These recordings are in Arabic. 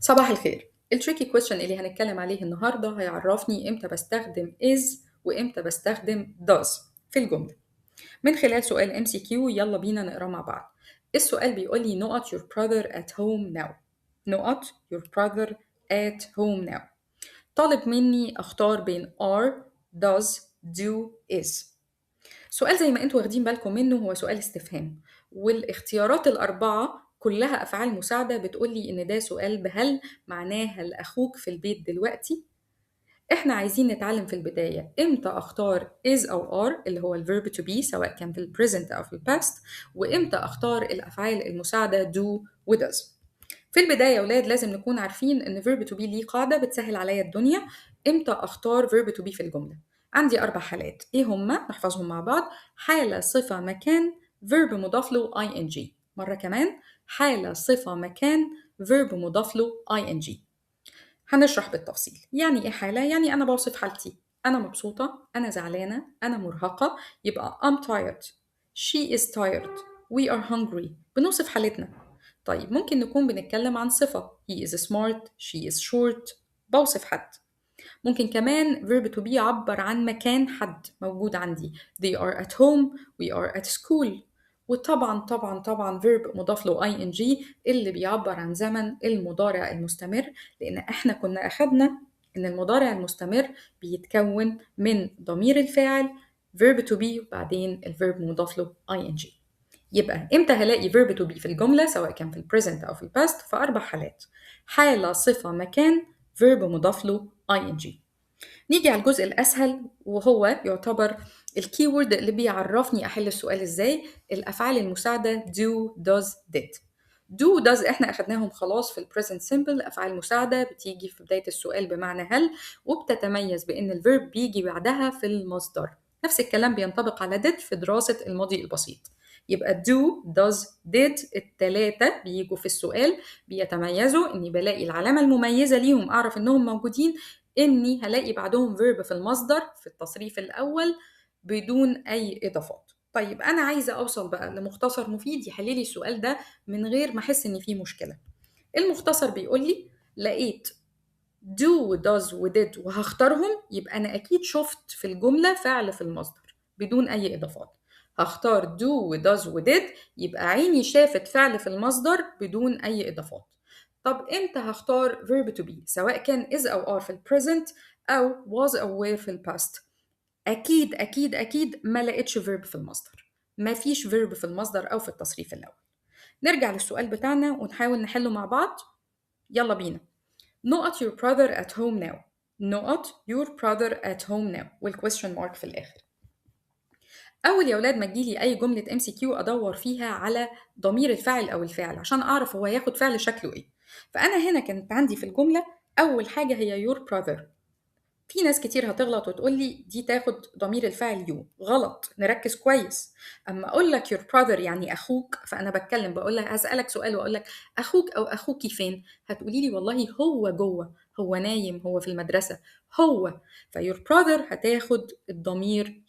صباح الخير. التريكي كويستشن اللي هنتكلم عليه النهارده هيعرفني امتى بستخدم is وامتى بستخدم does في الجملة من خلال سؤال MCQ. يلا بينا نقراه مع بعض. السؤال بيقول لي not your brother at home now. not your brother at home now. طالب مني اختار بين are, does, do, is. سؤال زي ما انتوا واخدين بالكم منه هو سؤال استفهام، والاختيارات الأربعة كلها أفعال مساعدة بتقولي إن ده سؤال بهل، معناه هل أخوك في البيت دلوقتي؟ إحنا عايزين نتعلم في البداية إمتى أختار is أو are اللي هو الverb to be سواء كان في present أو في past، وإمتى أختار الأفعال المساعدة do و does. في البداية يا ولاد لازم نكون عارفين إن verb to be ليه قاعدة بتسهل عليا الدنيا. إمتى أختار verb to be في الجملة؟ عندي 4 حالات، إيه هما؟ نحفظهم مع بعض. حالة صفة مكان verb مضاف له ing. مرة كمان، حالة صفة مكان verb مضاف له ing. هنشرح بالتفصيل. يعني إيه حالة؟ يعني أنا بوصف حالتي، أنا مبسوطة، أنا زعلانة، أنا مرهقة، يبقى I'm tired, she is tired, we are hungry. بنوصف حالتنا. طيب ممكن نكون بنتكلم عن صفة، he is smart, she is short، بوصف حد. ممكن كمان verb to be يعبر عن مكان حد موجود عندي، they are at home, we are at school. وطبعا طبعا طبعا verb مضاف له ing اللي بيعبر عن زمن المضارع المستمر، لأن احنا كنا أخدنا إن المضارع المستمر بيتكون من ضمير الفاعل verb to be وبعدين الverb مضاف له ing. يبقى امتى هلاقي verb to be في الجملة سواء كان في البريزنت أو في الباست؟ في 4 حالات: حالة، صفة، مكان، verb مضاف له ing. نيجي على الجزء الأسهل وهو يعتبر الكيورد اللي بيعرفني أحل السؤال إزاي، الأفعال المساعدة do, does, did. do does إحنا أخدناهم خلاص في البريزنت سيمبل، أفعال مساعدة بتيجي في بداية السؤال بمعنى هل، وبتتميز بإن الفيرب بيجي بعدها في المصدر. نفس الكلام بينطبق على did في دراسة الماضي البسيط. يبقى do, does, did التلاتة بيجوا في السؤال بيتميزوا إني بلاقي العلامة المميزة ليهم أعرف إنهم موجودين، إني هلاقي بعدهم verb في المصدر في التصريف الأول بدون أي إضافات. طيب أنا عايزة أوصل بقى لمختصر مفيد يحللي السؤال ده من غير ما أحس إن فيه مشكلة. المختصر بيقولي لقيت do does و did وهختارهم، يبقى أنا أكيد شفت في الجملة فعل في المصدر بدون أي إضافات. هختار do و does و did يبقى عيني شافت فعل في المصدر بدون أي إضافات. طب إمتى هختار verb to be سواء كان is أو are في present أو was أو were في past؟ أكيد أكيد أكيد ما لقيتش verb في المصدر، ما فيش verb في المصدر أو في التصريف الأول. نرجع للسؤال بتاعنا ونحاول نحله مع بعض. يلا بينا. Not your brother at home now. Not your brother at home now والquestion mark في الآخر. أول يا ولاد ما تجيلي أي جملة MCQ أدور فيها على ضمير الفاعل أو الفعل عشان أعرف هو هياخد فعل شكله إيه. فأنا هنا كانت عندي في الجملة أول حاجة هي your brother. في ناس كتير هتغلط وتقول لي دي تاخد ضمير الفاعل you. غلط، نركز كويس. أما أقول لك your brother يعني أخوك، فأنا بتكلم بقول لك هسألك سؤال وأقول لك أخوك أو أخوكي فين؟ هتقولي لي والله هو جوه، هو نايم، هو في المدرسة، هو. فيور brother هتاخد الضمير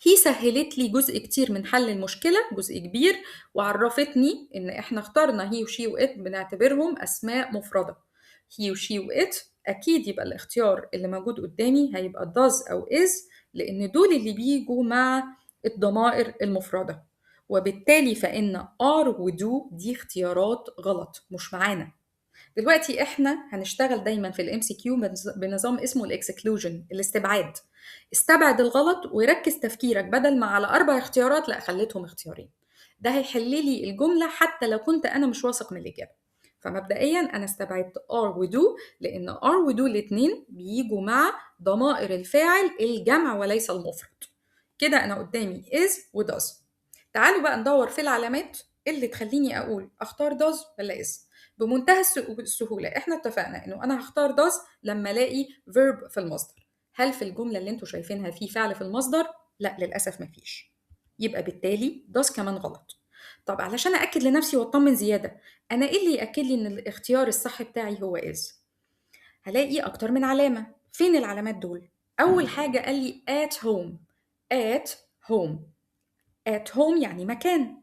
هي سهلت لي جزء كتير من حل المشكلة، جزء كبير، وعرفتني إن إحنا اخترنا هي وشي وإت بنعتبرهم أسماء مفردة. هي وشي وإت أكيد يبقى الاختيار اللي موجود قدامي هيبقى does أو is، لأن دول اللي بيجوا مع الضمائر المفردة، وبالتالي فإن are و do دي اختيارات غلط مش معانا. دلوقتي احنا هنشتغل دايما في الام سي كيو بنظام اسمه الاكسكلوجن، الاستبعاد. استبعد الغلط وركز تفكيرك، بدل ما على 4 اختيارات لا خليتهم اختيارين. ده هيحل لي الجملة حتى لو كنت أنا مش واثق من الإجابة. فمبدئيا أنا استبعدت are و do، لأن are و do الاتنين بيجوا مع ضمائر الفاعل الجمع وليس المفرد. كده أنا قدامي is و does. تعالوا بقى ندور في العلامات اللي تخليني أقول أختار does ولا is. بمنتهى السهولة احنا اتفقنا انه انا هختار does لما الاقي verb في المصدر. هل في الجملة اللي انتوا شايفينها في فعل في المصدر؟ لا للأسف مفيش. يبقى بالتالي does كمان غلط. طب علشان أأكد لنفسي واطمن زيادة، أنا إيه اللي يأكد لي إن الاختيار الصح بتاعي هو is؟ هلاقي أكتر من علامة. فين العلامات دول؟ أول حاجة قال لي at home. at home. at home يعني مكان.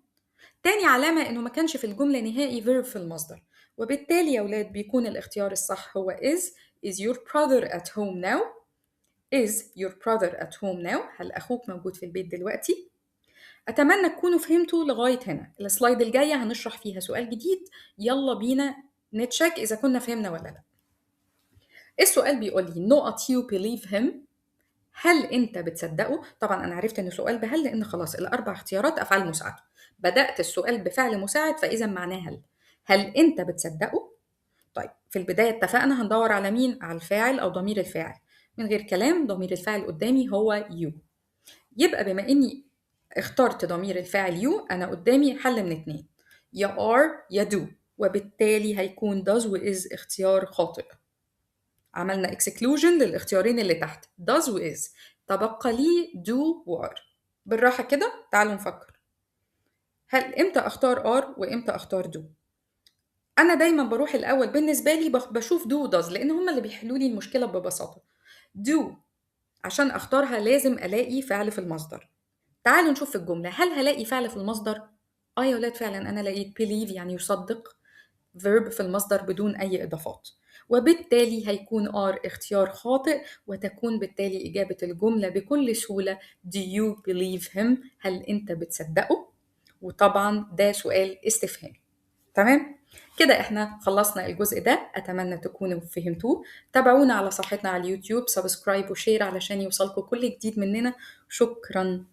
تاني علامة إنه ما كانش في الجملة نهائي verb في المصدر. وبالتالي يا ولاد بيكون الاختيار الصح هو is your brother at home now is your brother at home now هل أخوك موجود في البيت دلوقتي؟ أتمنى تكونوا فهمتوا لغاية هنا. السلايد الجاية هنشرح فيها سؤال جديد، يلا بينا نتشيك إذا كنا فهمنا ولا لا. السؤال بيقول لي نقط you believe him، هل أنت بتصدقه؟ طبعا أنا عرفت إنه سؤال بهل لأن خلاص الأربع اختيارات أفعال مساعدة. بدأت السؤال بفعل مساعد فإذا معناه هل. هل أنت بتصدقه؟ طيب في البداية اتفقنا هندور على مين؟ على الفاعل أو ضمير الفاعل. من غير كلام ضمير الفاعل قدامي هو you. يبقى بما إني اخترت ضمير الفاعل you أنا قدامي حل من اتنين، يا are يا do، وبالتالي هيكون does و is اختيار خاطئ. عملنا exclusion للاختيارين اللي تحت does و is، تبقى لي do و are. بالراحة كده تعالوا نفكر، هل امتى اختار are وامتى اختار do؟ انا دايما بروح الاول بالنسبة لي بشوف do و does لان هما اللي بيحلوا لي المشكلة ببساطة. do عشان اختارها لازم الاقي فعل في المصدر. تعالوا نشوف في الجملة هل هلاقي فعل في المصدر؟ يا ولاد فعلا أنا لقيت believe يعني يصدق verb في المصدر بدون أي إضافات، وبالتالي هيكون are اختيار خاطئ وتكون بالتالي إجابة الجملة بكل سهولة do you believe him؟ هل أنت بتصدقه؟ وطبعا ده سؤال استفهامي. تمام؟ كده احنا خلصنا الجزء ده، أتمنى تكونوا فهمتوه. تابعونا على صفحتنا على اليوتيوب، سبسكرايب وشير علشان يوصلكوا كل جديد مننا. شكراً.